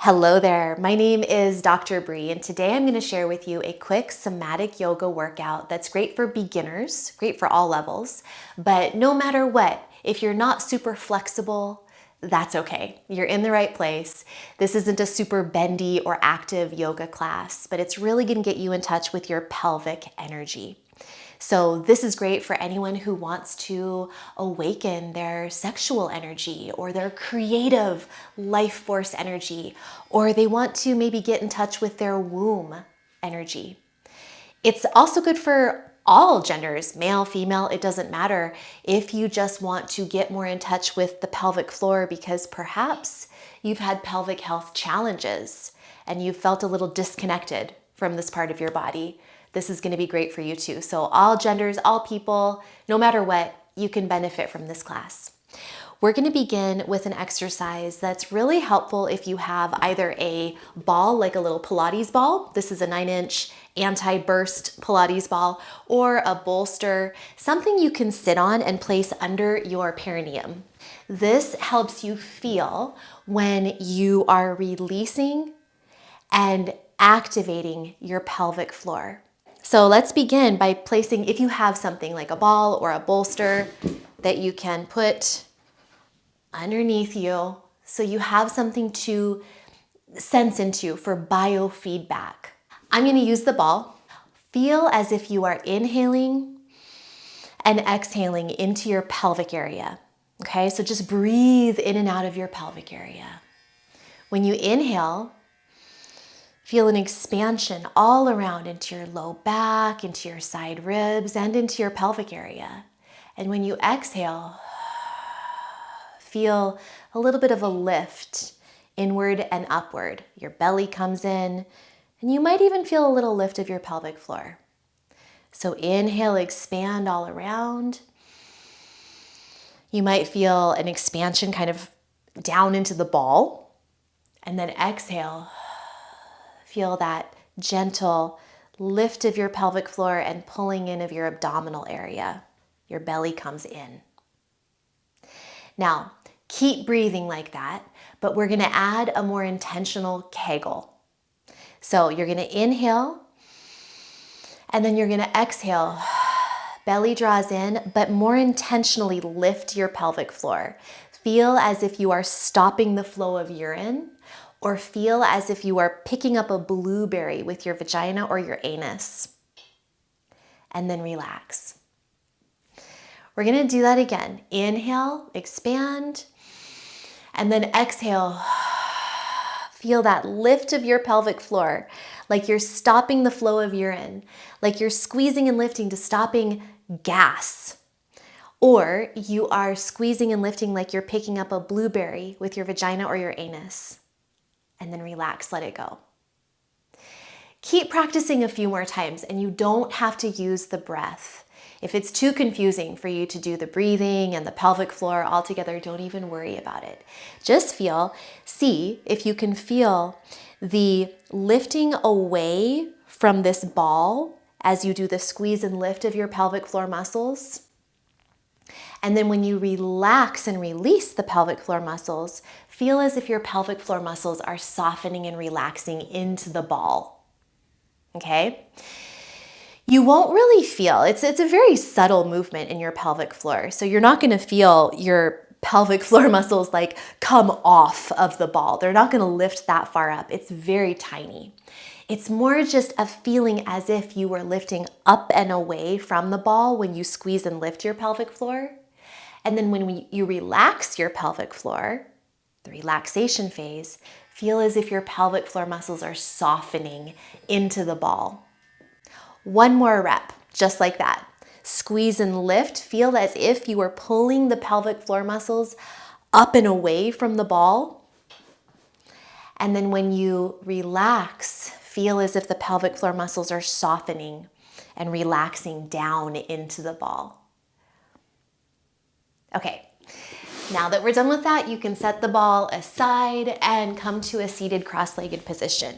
Hello there, my name is Dr. Bree, and today I'm going to share with you a quick somatic yoga workout that's great for beginners, great for all levels, but no matter what, if you're not super flexible, that's okay. You're in the right place. This isn't a super bendy or active yoga class, but it's really going to get you in touch with your pelvic energy. So this is great for anyone who wants to awaken their sexual energy or their creative life force energy, or they want to maybe get in touch with their womb energy. It's also good for all genders, male, female, it doesn't matter, if you just want to get more in touch with the pelvic floor because perhaps you've had pelvic health challenges and you've felt a little disconnected from this part of your body. This is going to be great for you too. So all genders, all people, no matter what, you can benefit from this class. We're going to begin with an exercise that's really helpful if you have either a ball, like a little Pilates ball. This is a 9-inch anti-burst Pilates ball, or a bolster, something you can sit on and place under your perineum. This helps you feel when you are releasing and activating your pelvic floor. So let's begin by placing, if you have something like a ball or a bolster that you can put underneath you, so you have something to sense into for biofeedback. I'm going to use the ball. Feel as if you are inhaling and exhaling into your pelvic area. Okay, so just breathe in and out of your pelvic area. When you inhale, feel an expansion all around into your low back, into your side ribs, and into your pelvic area. And when you exhale, feel a little bit of a lift inward and upward. Your belly comes in, and you might even feel a little lift of your pelvic floor. So inhale, expand all around. You might feel an expansion kind of down into the ball, and then exhale. Feel that gentle lift of your pelvic floor and pulling in of your abdominal area. Your belly comes in. Now, keep breathing like that, but we're going to add a more intentional kegel. So you're going to inhale, and then you're going to exhale. Belly draws in, but more intentionally lift your pelvic floor. Feel as if you are stopping the flow of urine, or feel as if you are picking up a blueberry with your vagina or your anus. And then relax. We're going to do that again. Inhale, expand, and then exhale. Feel that lift of your pelvic floor, like you're stopping the flow of urine, like you're squeezing and lifting to stopping gas. Or you are squeezing and lifting like you're picking up a blueberry with your vagina or your anus. And then relax, let it go. Keep practicing a few more times, and you don't have to use the breath. If it's too confusing for you to do the breathing and the pelvic floor all together, don't even worry about it. Just see if you can feel the lifting away from this ball as you do the squeeze and lift of your pelvic floor muscles. And then when you relax and release the pelvic floor muscles, feel as if your pelvic floor muscles are softening and relaxing into the ball. Okay? You won't really feel, it's a very subtle movement in your pelvic floor. So you're not going to feel your pelvic floor muscles like come off of the ball. They're not going to lift that far up. It's very tiny. It's more just a feeling as if you were lifting up and away from the ball when you squeeze and lift your pelvic floor. And then when you relax your pelvic floor, the relaxation phase, feel as if your pelvic floor muscles are softening into the ball. One more rep, just like that. Squeeze and lift. Feel as if you are pulling the pelvic floor muscles up and away from the ball. And then when you relax, feel as if the pelvic floor muscles are softening and relaxing down into the ball. Okay, now that we're done with that, you can set the ball aside and come to a seated cross-legged position.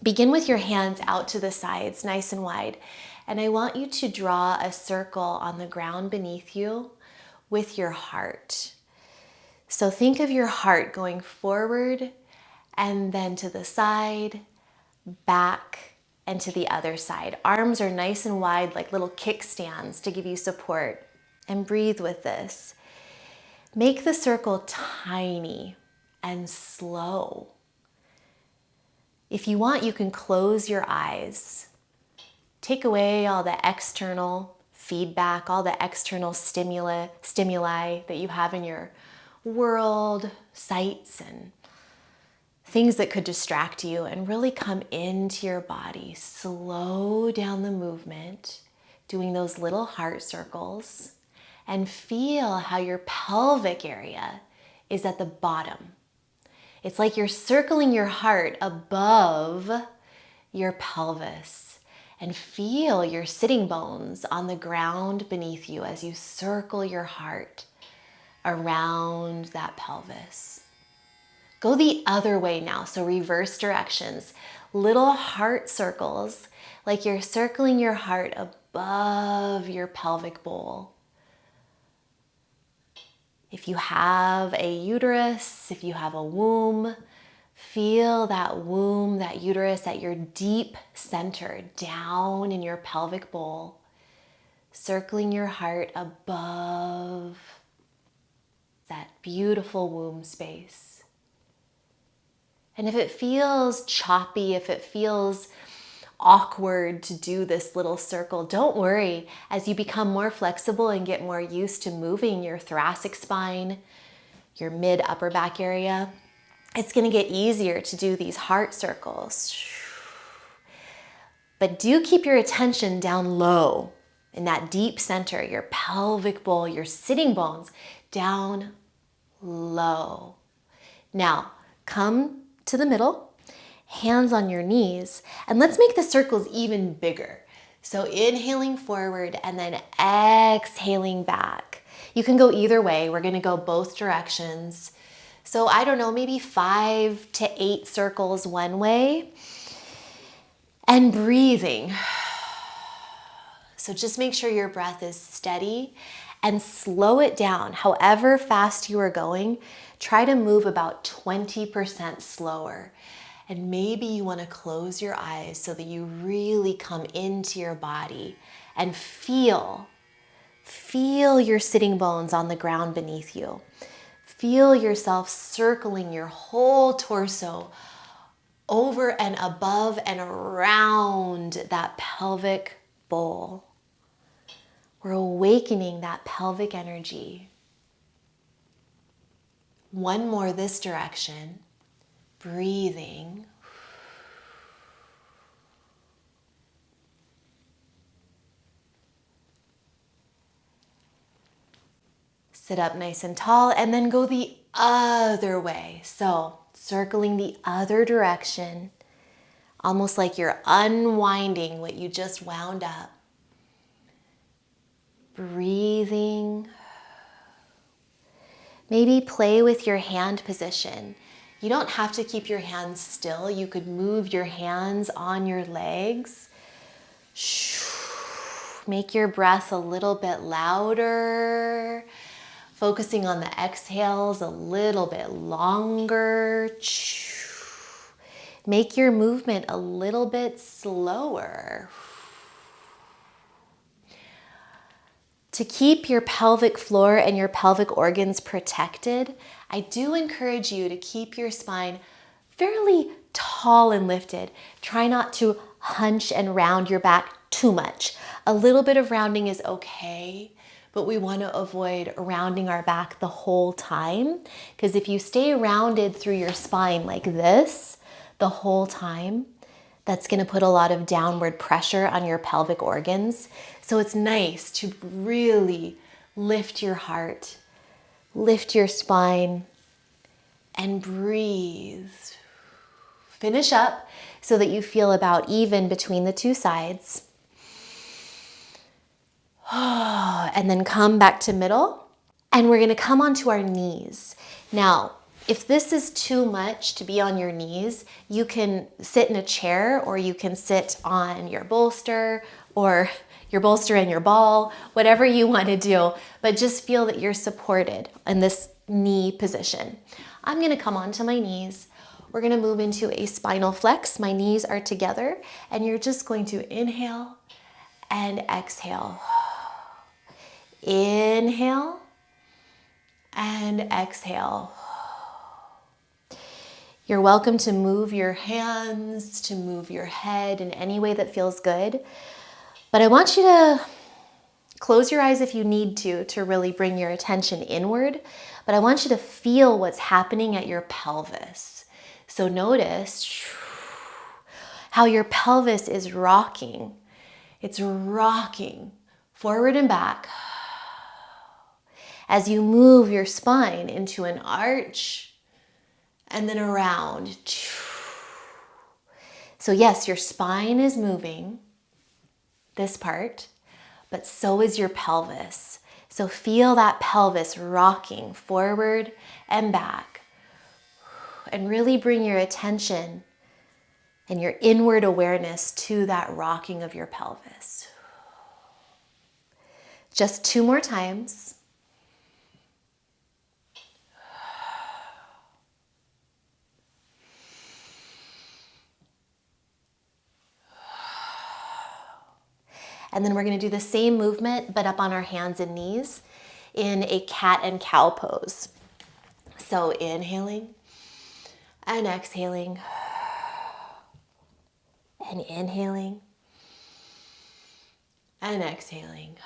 Begin with your hands out to the sides, nice and wide. And I want you to draw a circle on the ground beneath you with your heart. So think of your heart going forward and then to the side, back, and to the other side. Arms are nice and wide like little kickstands to give you support. And breathe with this. Make the circle tiny and slow. If you want, you can close your eyes. Take away all the external feedback, all the external stimuli that you have in your world, sights and things that could distract you, and really come into your body. Slow down the movement, doing those little heart circles, and feel how your pelvic area is at the bottom. It's like you're circling your heart above your pelvis, and feel your sitting bones on the ground beneath you as you circle your heart around that pelvis. Go the other way now, so reverse directions. Little heart circles, like you're circling your heart above your pelvic bowl. If you have a uterus, if you have a womb, feel that womb, that uterus at your deep center, down in your pelvic bowl, circling your heart above that beautiful womb space. And if it feels choppy, if it feels awkward to do this little circle, don't worry. As you become more flexible and get more used to moving your thoracic spine, your mid upper back area, it's going to get easier to do these heart circles. But do keep your attention down low in that deep center, your pelvic bowl, your sitting bones, down low. Now, come to the middle, hands on your knees, and let's make the circles even bigger. So inhaling forward and then exhaling back. You can go either way. We're going to go both directions. So I don't know, maybe 5 to 8 circles one way, and breathing. So just make sure your breath is steady and slow it down. However fast you are going, try to move about 20% slower. And maybe you want to close your eyes so that you really come into your body and feel your sitting bones on the ground beneath you. Feel yourself circling your whole torso over and above and around that pelvic bowl. We're awakening that pelvic energy. One more this direction. Breathing. Sit up nice and tall and then go the other way. So circling the other direction, almost like you're unwinding what you just wound up. Breathing. Maybe play with your hand position. You don't have to keep your hands still. You could move your hands on your legs. Make your breath a little bit louder. Focusing on the exhales a little bit longer. Make your movement a little bit slower. To keep your pelvic floor and your pelvic organs protected, I do encourage you to keep your spine fairly tall and lifted. Try not to hunch and round your back too much. A little bit of rounding is okay, but we want to avoid rounding our back the whole time, because if you stay rounded through your spine like this the whole time, that's going to put a lot of downward pressure on your pelvic organs. So it's nice to really lift your heart, lift your spine, and breathe. Finish up so that you feel about even between the two sides. And then come back to middle. And we're going to come onto our knees. Now, if this is too much to be on your knees, you can sit in a chair, or you can sit on your bolster, or your bolster and your ball, whatever you want to do, but just feel that you're supported in this knee position. I'm going to come onto my knees. we're gonna move into a spinal flex. My knees are together, and you're just going to inhale and exhale. Inhale and exhale. You're welcome to move your hands, to move your head in any way that feels good. But I want you to close your eyes if you need to really bring your attention inward. But I want you to feel what's happening at your pelvis. So notice how your pelvis is rocking. It's rocking forward and back as you move your spine into an arch and then around. So yes, your spine is moving, this part, but so is your pelvis. So feel that pelvis rocking forward and back. And really bring your attention and your inward awareness to that rocking of your pelvis. Just 2 more times. And then we're going to do the same movement, but up on our hands and knees in a cat and cow pose. So inhaling and exhaling and inhaling and exhaling.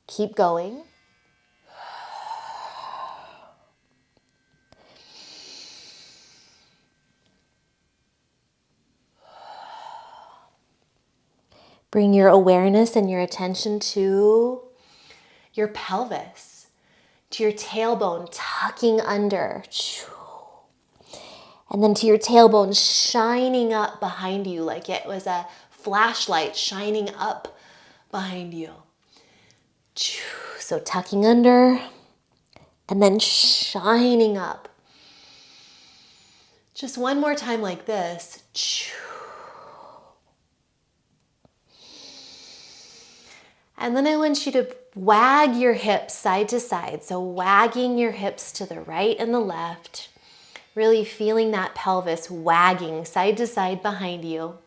Keep going. Bring your awareness and your attention to your pelvis, to your tailbone tucking under. And then to your tailbone shining up behind you like it was a flashlight shining up behind you. So tucking under and then shining up. Just one more time like this. And then I want you to wag your hips side to side. So wagging your hips to the right and the left. Really feeling that pelvis wagging side to side behind you.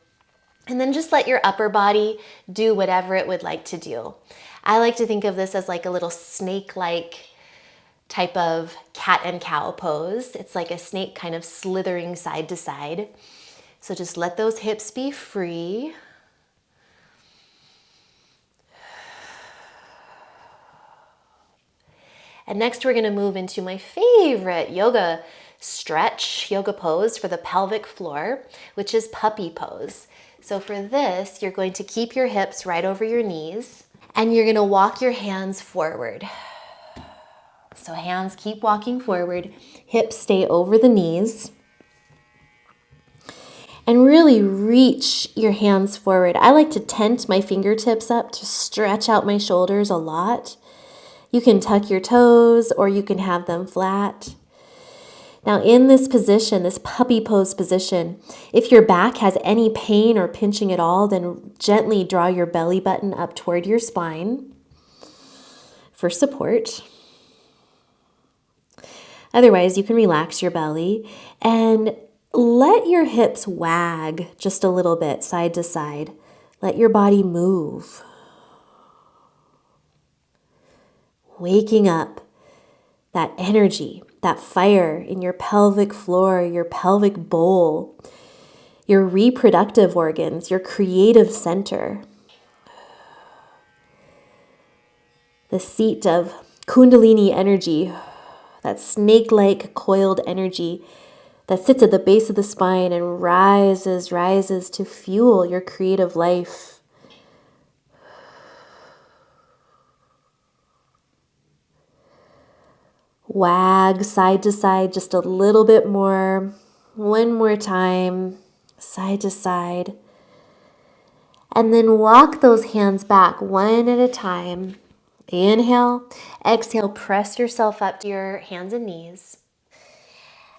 And then just let your upper body do whatever it would like to do. I like to think of this as like a little snake-like type of cat and cow pose. It's like a snake kind of slithering side to side. So just let those hips be free. And next we're going to move into my favorite yoga stretch, yoga pose for the pelvic floor, which is puppy pose. So for this, you're going to keep your hips right over your knees and you're going to walk your hands forward. So hands keep walking forward, hips stay over the knees. And really reach your hands forward. I like to tent my fingertips up to stretch out my shoulders a lot. You can tuck your toes or you can have them flat. Now in this position, this puppy pose position, if your back has any pain or pinching at all, then gently draw your belly button up toward your spine for support. Otherwise, you can relax your belly and let your hips wag just a little bit side to side. Let your body move. Waking up that energy, that fire in your pelvic floor, your pelvic bowl, your reproductive organs, your creative center. The seat of Kundalini energy, that snake-like coiled energy that sits at the base of the spine and rises to fuel your creative life. Wag side to side just a little bit more. One more time, side to side. And then walk those hands back one at a time. Inhale, exhale, press yourself up to your hands and knees.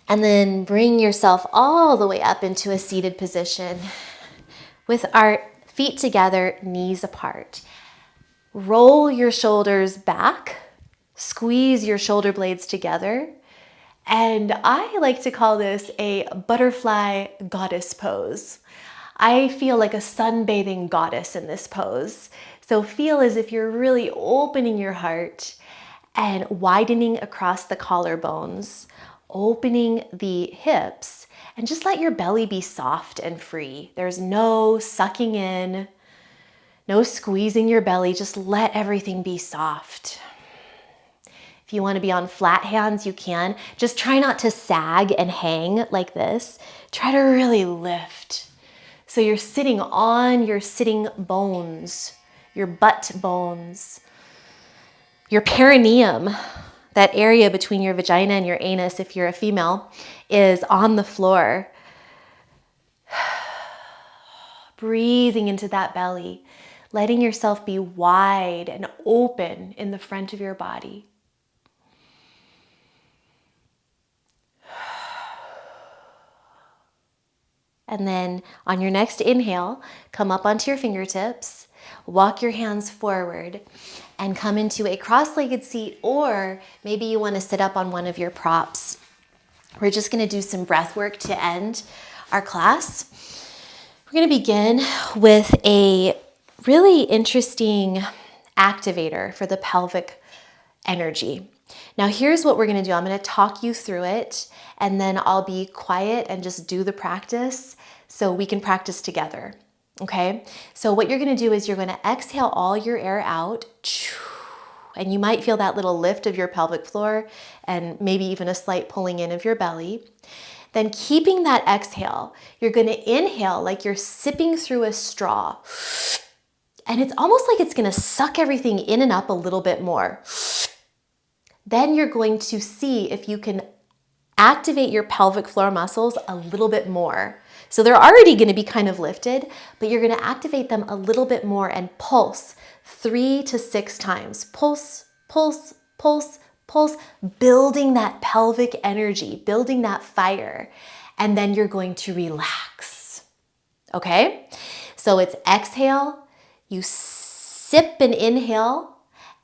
And then bring yourself all the way up into a seated position with our feet together, knees apart. Roll your shoulders back. Squeeze your shoulder blades together And I like to call this a butterfly goddess pose. I feel like a sunbathing goddess in this pose. So feel as if you're really opening your heart and widening across the collarbones, opening the hips, and just let your belly be soft and free. There's no sucking in, no squeezing your belly, just let everything be soft. If you want to be on flat hands, you can. Just try not to sag and hang like this. Try to really lift. So you're sitting on your sitting bones, your butt bones, your perineum, that area between your vagina and your anus, if you're a female, is on the floor. Breathing into that belly, letting yourself be wide and open in the front of your body. And then on your next inhale, come up onto your fingertips, walk your hands forward, and come into a cross-legged seat, or maybe you want to sit up on one of your props. We're just going to do some breath work to end our class. We're going to begin with a really interesting activator for the pelvic energy. Now here's what we're going to do. I'm going to talk you through it, and then I'll be quiet and just do the practice so we can practice together. Okay? So what you're going to do is you're going to exhale all your air out, and you might feel that little lift of your pelvic floor and maybe even a slight pulling in of your belly. Then keeping that exhale, you're going to inhale like you're sipping through a straw. And it's almost like it's going to suck everything in and up a little bit more. Then you're going to see if you can activate your pelvic floor muscles a little bit more. So they're already going to be kind of lifted, but you're going to activate them a little bit more and pulse 3 to 6 times. Pulse, pulse, pulse, pulse, building that pelvic energy, building that fire. And then you're going to relax. Okay? So it's exhale, you sip and inhale,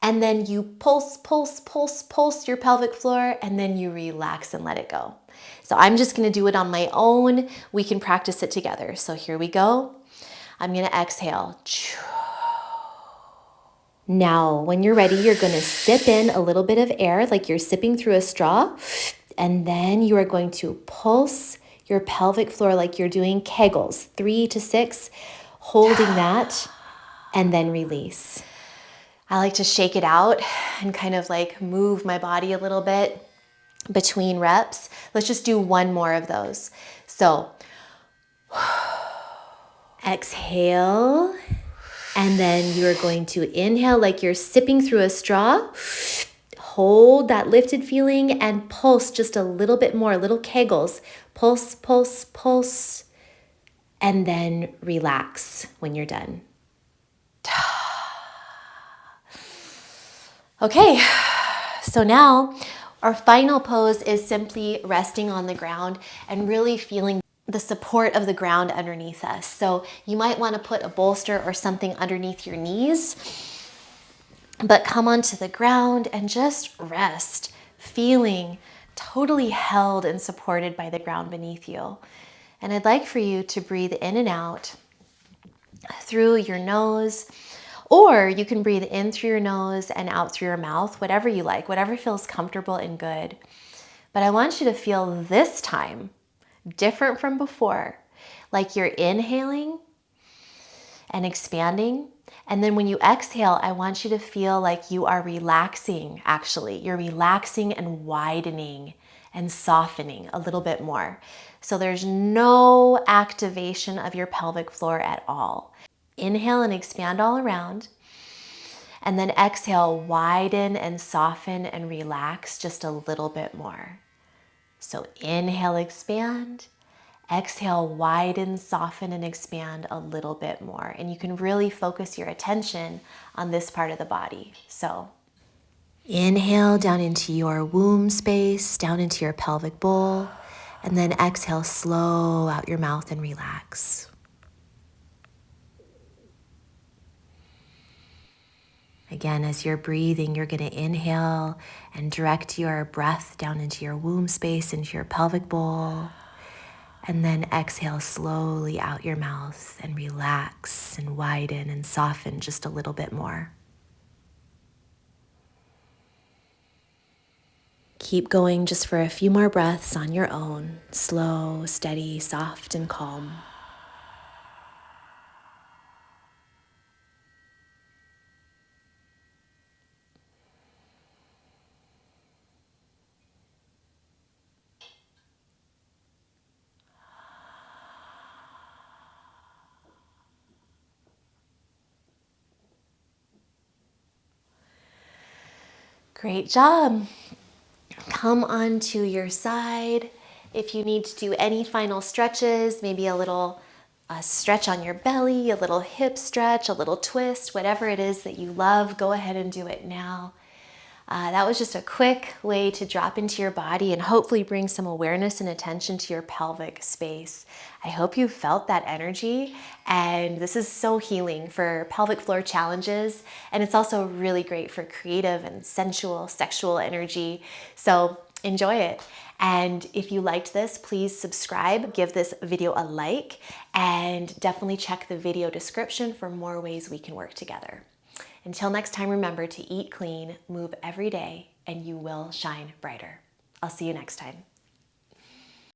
and then you pulse, pulse, pulse, pulse your pelvic floor, and then you relax and let it go. So I'm just going to do it on my own. We can practice it together. So here we go. I'm going to exhale. Now, when you're ready, you're going to sip in a little bit of air like you're sipping through a straw, and then you are going to pulse your pelvic floor like you're doing Kegels, 3 to 6, holding that, and then release. I like to shake it out and kind of like move my body a little bit between reps. Let's just do one more of those. So exhale, and then you're going to inhale like you're sipping through a straw. Hold that lifted feeling and pulse just a little bit more, little Kegels. Pulse, pulse, pulse, and then relax when you're done. Okay, so now our final pose is simply resting on the ground and really feeling the support of the ground underneath us. So you might want to put a bolster or something underneath your knees, but come onto the ground and just rest, feeling totally held and supported by the ground beneath you. And I'd like for you to breathe in and out through your nose, or you can breathe in through your nose and out through your mouth, whatever you like, whatever feels comfortable and good. But I want you to feel this time different from before, like you're inhaling and expanding. And then when you exhale, I want you to feel like you are relaxing, actually. You're relaxing and widening and softening a little bit more. So there's no activation of your pelvic floor at all. Inhale and expand all around. And then exhale, widen and soften and relax just a little bit more. So inhale, expand. Exhale, widen, soften, and expand a little bit more. And you can really focus your attention on this part of the body. So inhale down into your womb space, down into your pelvic bowl, and then exhale, slow out your mouth and relax. Again, as you're breathing, you're going to inhale and direct your breath down into your womb space, into your pelvic bowl. And then exhale slowly out your mouth and relax and widen and soften just a little bit more. Keep going just for a few more breaths on your own, slow, steady, soft, and calm. Great job. Come onto your side. If you need to do any final stretches, maybe a little stretch on your belly, a little hip stretch, a little twist, whatever it is that you love, go ahead and do it now. That was just a quick way to drop into your body and hopefully bring some awareness and attention to your pelvic space. I hope you felt that energy, and this is so healing for pelvic floor challenges, and it's also really great for creative and sensual, sexual energy. So enjoy it. And if you liked this, please subscribe, give this video a like, and definitely check the video description for more ways we can work together. Until next time, remember to eat clean, move every day, and you will shine brighter. I'll see you next time.